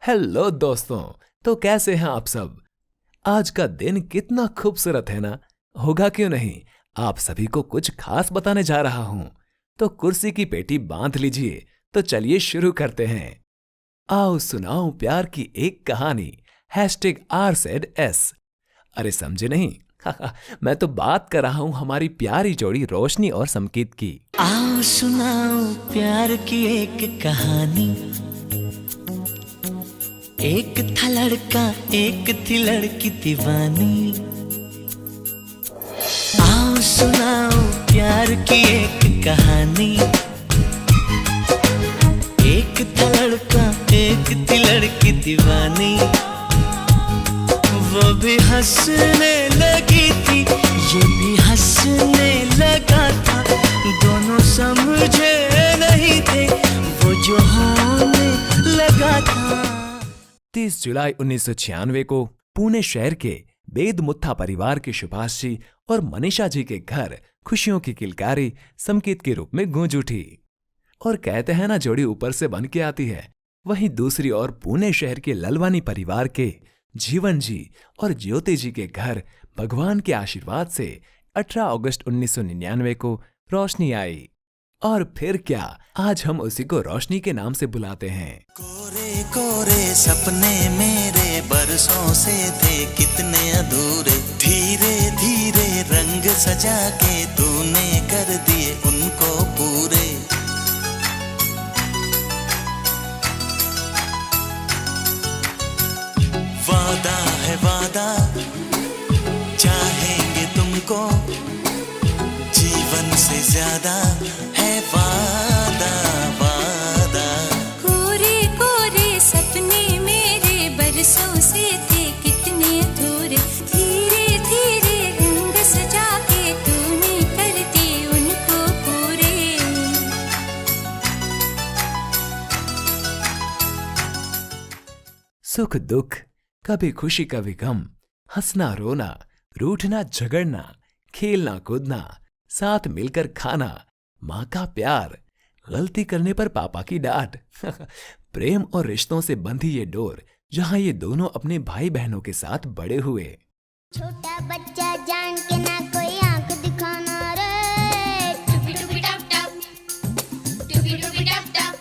Hello दोस्तों। तो कैसे हैं आप सब? आज का दिन कितना खूबसूरत है ना? होगा क्यों नहीं। आप सभी को कुछ खास बताने जा रहा हूं। तो कुर्सी की पेटी बांध लीजिए। तो चलिए शुरू करते हैं। आओ सुनाओ प्यार की एक कहानी। #R said S। अरे समझे नहीं? मैं तो बात कर रहा हूं हमारी प्यारी जोड़ी रोशनी और समकीत की। आओ सुनाओ प्यार की एक कहानी। एक था लड़का, एक थी लड़की दीवानी। आओ सुनाओ प्यार की एक कहानी। एक था लड़का, एक थी लड़की दीवानी। वो भी हंसने लगी थी, ये भी हंसने लगा था। दोनों समझे नहीं थे, वो जो होने लगा था। 30 जुलाई 1996 को पुणे शहर के बेदमुत्था परिवार के सुभाष जी और मनीषा जी के घर खुशियों की किलकारी संकेत के रूप में गूंज उठी। और कहते हैं ना, जोड़ी ऊपर से बन के आती है। वहीं दूसरी ओर पुणे शहर के ललवानी परिवार के जीवन जी और ज्योति जी के घर भगवान के आशीर्वाद से 18 अगस्त 1999 को रोशनी आई। और फिर क्या, आज हम उसी को रोशनी के नाम से बुलाते हैं। कोरे कोरे सपने मेरे बरसों से थे कितने अधूरे। धीरे धीरे रंग सजा के तूने कर दिए उनको पूरे। वादा है वादा, चाहेंगे तुमको, जीवन से ज्यादा है वादा वादा। कोरे कोरे सपने मेरे बरसों से थे कितने अधूरे। धीरे धीरे रंग सजा के तूने कर दिए उनको पूरे। सुख दुख, कभी खुशी कभी गम, हंसना रोना, रूठना झगड़ना, खेलना कूदना, साथ मिलकर खाना, माँ का प्यार, गलती करने पर पापा की डांट। प्रेम और रिश्तों से बंधी ये डोर, जहाँ ये दोनों अपने भाई बहनों के साथ बड़े हुए। छोटा बच्चा जान के ना कोई आंख दिखाना रे। टुपी टुपी टप टप, टुपी टुपी टप टप।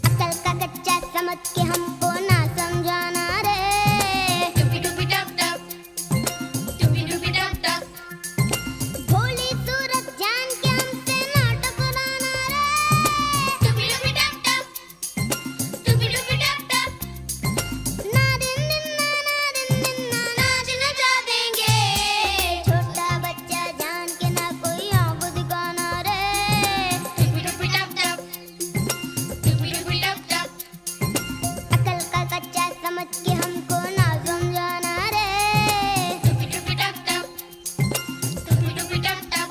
अकल का कच्चा समझ के हमको ना समझाना रे। टुपी टुपी टप टप, टुपी टुपी टप टप। भोली सूरत जान के हमसे ना टकराना रे। टुपी टुपी टप टप, टुपी टुपी टप टप। ना दिन दिन्ना नाच नचा देंगे। छोटा बच्चा जान के ना कोई आंख दिखाना रे। टुपी टुपी टप टप, टुपी टुपी टप टप। अकल का कच्चा समझ के हमको ना समझाना रे। टुपी टुपी टप टप, टुपी टुपी टप टप।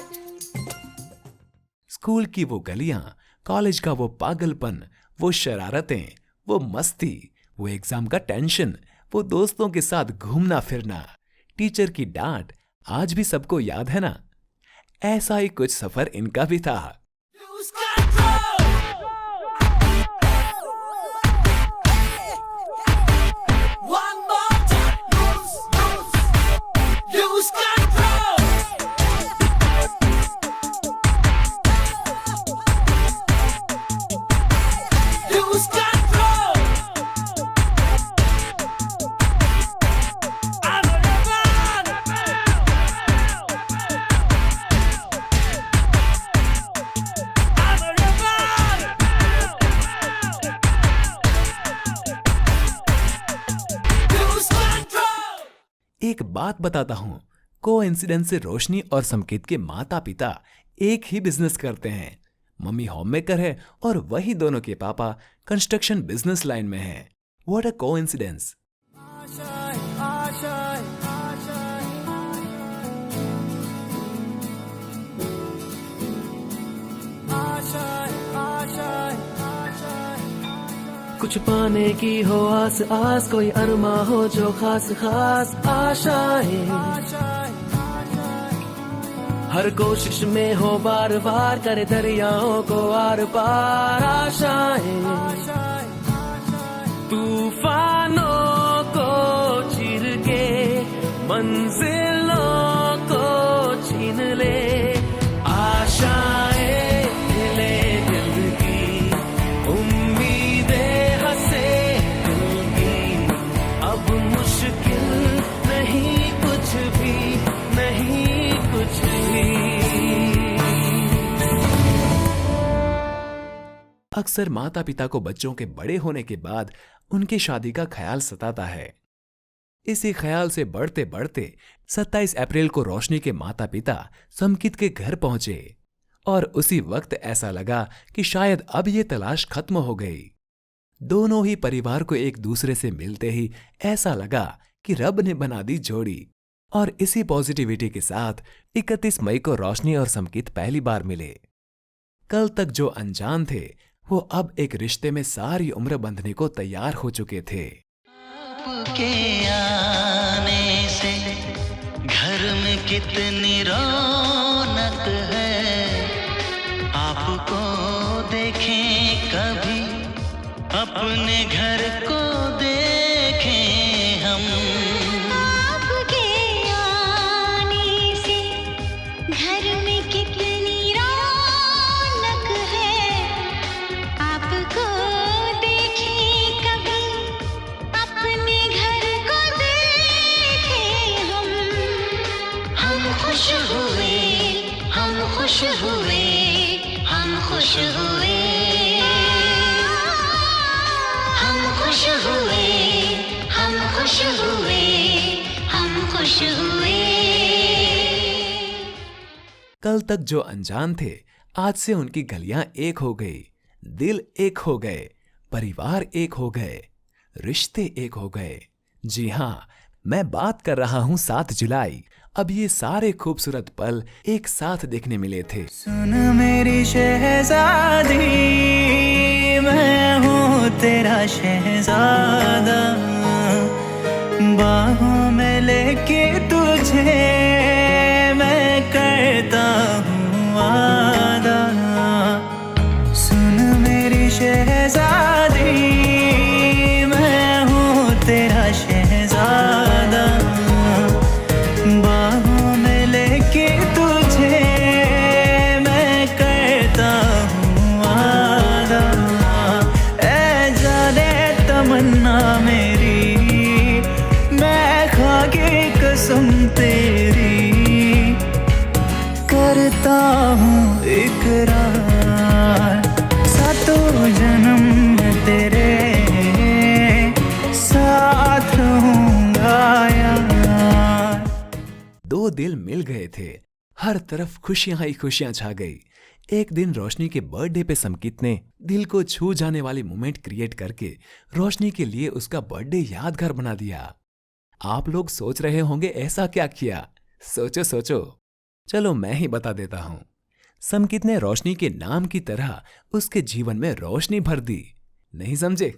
स्कूल की वो गलियां, कॉलेज का वो पागलपन, वो शरारतें, वो मस्ती, वो एग्जाम का टेंशन, वो दोस्तों के साथ घूमना फिरना, टीचर की डांट, आज भी सबको याद है ना? ऐसा ही कुछ सफर इनका भी था। एक बात बताता हूं, कोइंसिडेंस से रोशनी और समकीत के माता पिता एक ही बिजनेस करते हैं। मम्मी होम मेकर है और वही दोनों के पापा कंस्ट्रक्शन बिजनेस लाइन में हैं। What a coincidence. कुछ पाने की हो आस आस, कोई अरमा हो जो खास खास आशाएं। हर कोशिश में हो बार बार, करे दरियाओं को आर पार आशाएं। तूफानों को चीर के मंजिलों को छीन ले, आशाएं ले दिल की, उम्मीदें हंसे दिल की, अब मुश्किल नहीं कुछ भी, नहीं कुछ भी। अक्सर माता पिता को बच्चों के बड़े होने के बाद उनकी शादी का ख्याल सताता है। इसी ख्याल से बढ़ते बढ़ते 27 अप्रैल को रोशनी के माता पिता समकित के घर पहुंचे और उसी वक्त ऐसा लगा कि शायद अब ये तलाश खत्म हो गई। दोनों ही परिवार को एक दूसरे से मिलते ही ऐसा लगा कि रब ने बना दी जोड़ी। और इसी पॉजिटिविटी के साथ 31 मई को रोशनी और समकित पहली बार मिले। कल तक जो अनजान थे वो अब एक रिश्ते में सारी उम्र बंधने को तैयार हो चुके थे। आपके आने से घर में कितनी रौनक है, आपको देखें कभी अपने घर को देखें हम। आपके आने से घर में कितनी रौनक है, आपको देखें कभी अपने घर को देखें हम खुश हुए, हम खुश हुए, हम खुश हुए, हम खुश हुए, हम खुश हुए, हम खुश हुए। कल तक जो अनजान थे आज से उनकी गलियां एक हो गई, दिल एक हो गए, परिवार एक हो गए, रिश्ते एक हो गए। जी हां, मैं बात कर रहा हूं 7 जुलाई। अब ये सारे खूबसूरत पल एक साथ देखने मिले थे। सुन मेरी शहजादी, मैं हूँ तेरा शहजादा, बाहों में लेके तुझे मैं करता हूँ वादा। सुन मेरी शहजादी, मैं हूँ तेरा शहजादा, बाहों में लेके तुझे मैं करता हूँ वादा। ऐ जाने तमन्ना मेरी, मैं खा के कसम तेरी करता हूँ इकरार, सातों जन्म में तेरे साथ रहूंगा यार। दो दिल मिल गए थे, हर तरफ खुशियां ही खुशियां छा गई। एक दिन रोशनी के बर्थडे पे समकित ने दिल को छू जाने वाली मोमेंट क्रिएट करके रोशनी के लिए उसका बर्थडे यादगार बना दिया। आप लोग सोच रहे होंगे ऐसा क्या किया? सोचो सोचो, चलो मैं ही बता देता हूं। समकित ने रोशनी के नाम की तरह उसके जीवन में रोशनी भर दी। नहीं समझे?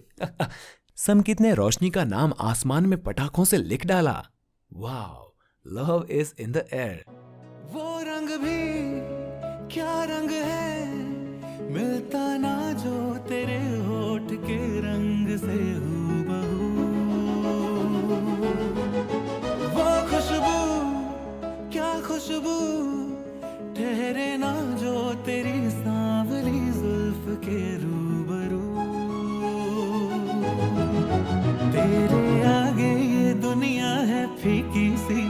समकित ने रोशनी का नाम आसमान में पटाखों से लिख डाला। Wow, love is in the air. वो रंग भी क्या रंग है, मिलता ना जो तेरे होठ के रंग से हूबहू। वो खुशबू क्या खुशबू, ठहरे ना जो तेरी सांवली जुल्फ के रूबरू। तेरे आगे ये दुनिया है फीकी सी,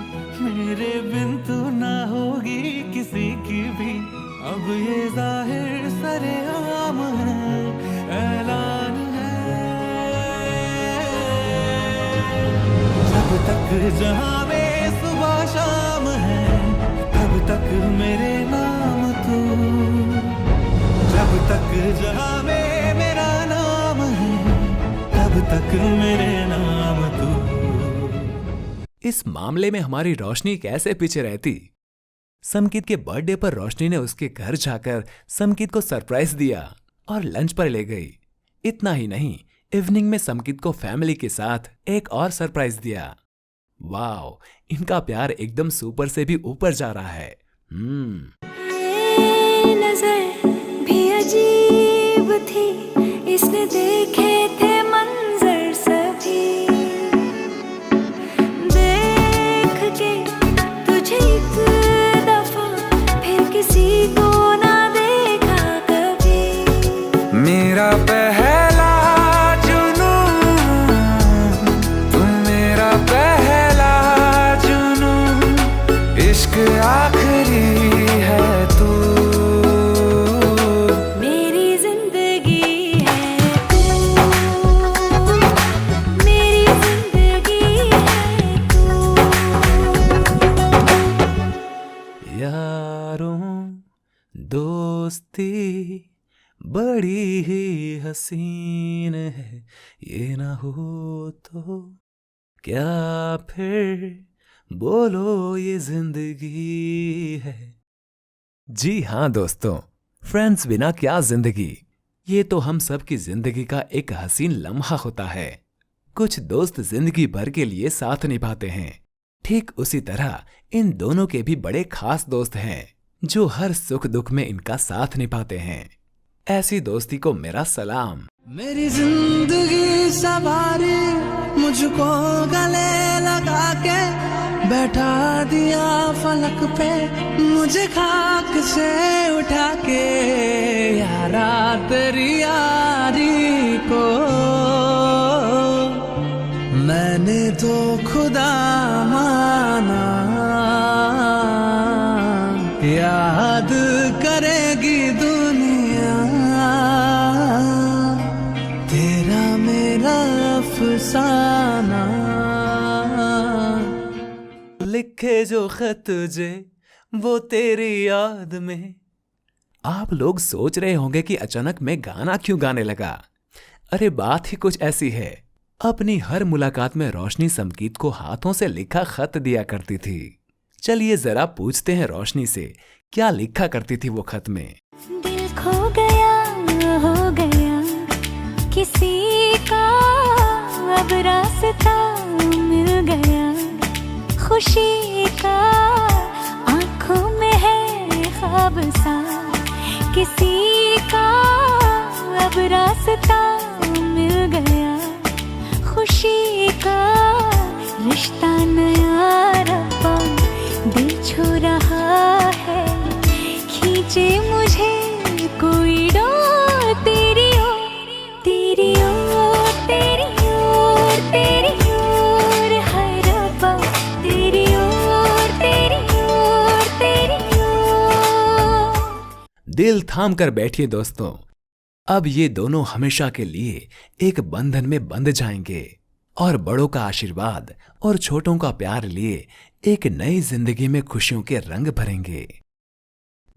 मेरे बिन तू ना होगी किसी की भी। अब ये जाहिर सरेआम है, ऐलान है। जब तक जहां में सुबह शाम है, तब तक मेरे नाम तू। जब तक जहां में मेरा नाम है, तब तक मेरे नाम तू। इस मामले में हमारी रोशनी कैसे पीछे रहती? समकित के बर्थडे पर रोशनी ने उसके घर जाकर समकित को सरप्राइज दिया और लंच पर ले गई। इतना ही नहीं, इवनिंग में समकित को फैमिली के साथ एक और सरप्राइज दिया। वाओ, इनका प्यार एकदम सुपर से भी ऊपर जा रहा है। ये नजर भी अजीब थी, इसने देखे थे मंजर बड़ी ही हसीन है, ये ना हो तो क्या फिर बोलो ये जिंदगी है। जी हाँ दोस्तों, फ्रेंड्स बिना क्या जिंदगी, ये तो हम सब की जिंदगी का एक हसीन लम्हा होता है। कुछ दोस्त जिंदगी भर के लिए साथ निभाते हैं, ठीक उसी तरह इन दोनों के भी बड़े खास दोस्त हैं जो हर सुख दुख में इनका साथ निभाते हैं। ऐसी दोस्ती को मेरा सलाम। मेरी जिंदगी सवारी मुझको गले लगा के बैठा दिया फलक पे, मुझे खाक से उठा के यारा तेरी यारी को मैंने तो खुदा माना, याद करेगी दुनिया तेरा मेरा अफसाना। लिखे जो खत तुझे वो तेरी याद में। आप लोग सोच रहे होंगे कि अचानक मैं गाना क्यों गाने लगा। अरे बात ही कुछ ऐसी है। अपनी हर मुलाकात में रोशनी समकीत को हाथों से लिखा खत दिया करती थी। चलिए जरा पूछते हैं रोशनी से, क्या लिखा करती थी वो खत में। दिल खो गया हो गया किसी का, अब रास्ता मिल गया खुशी का, आंखों में है ख्वाब सा किसी का, अब रास्ता मिल गया खुशी का, रिश्ता नया रब्बा दिल छू रहा है, खींचे मुझे कोई डोर तेरी ओर, तेरी ओर, तेरी ओर, तेरी ओर, हाय रब्बा तेरी ओर, तेरी ओर, तेरी ओर। दिल थाम कर बैठिए दोस्तों, अब ये दोनों हमेशा के लिए एक बंधन में बंध जाएंगे और बड़ों का आशीर्वाद और छोटों का प्यार लिए एक नई जिंदगी में खुशियों के रंग भरेंगे।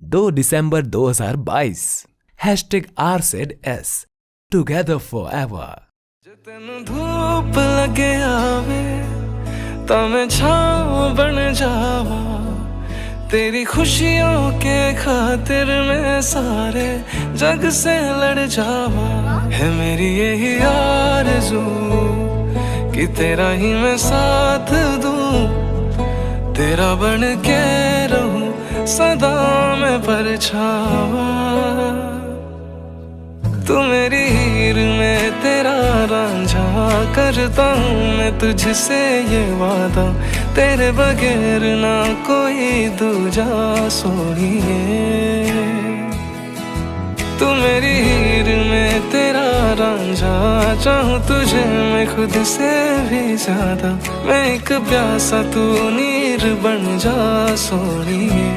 2 दिसंबर 2022 #RZS Together Forever। तेनू धूप लगे आवे ता मैं छाँव बन जावा, तेरी खुशियों के खातिर मैं सारे जग से लड़ जावा, है मेरी यही आरज़ू कि तेरा ही मैं साथ दूं, तेरा बन के रहूं सदा मैं परछावा, तू मेरी हीर में तेरा रांझा, करता हूँ मैं तुझसे ये वादा, तेरे बगैर ना कोई दूजा सोनिए, तू मेरी हीर में तेरा रांझा, चाहूँ तुझे मैं खुद से भी ज्यादा, मैं एक प्यासा तू नीर बन जा सोनिए।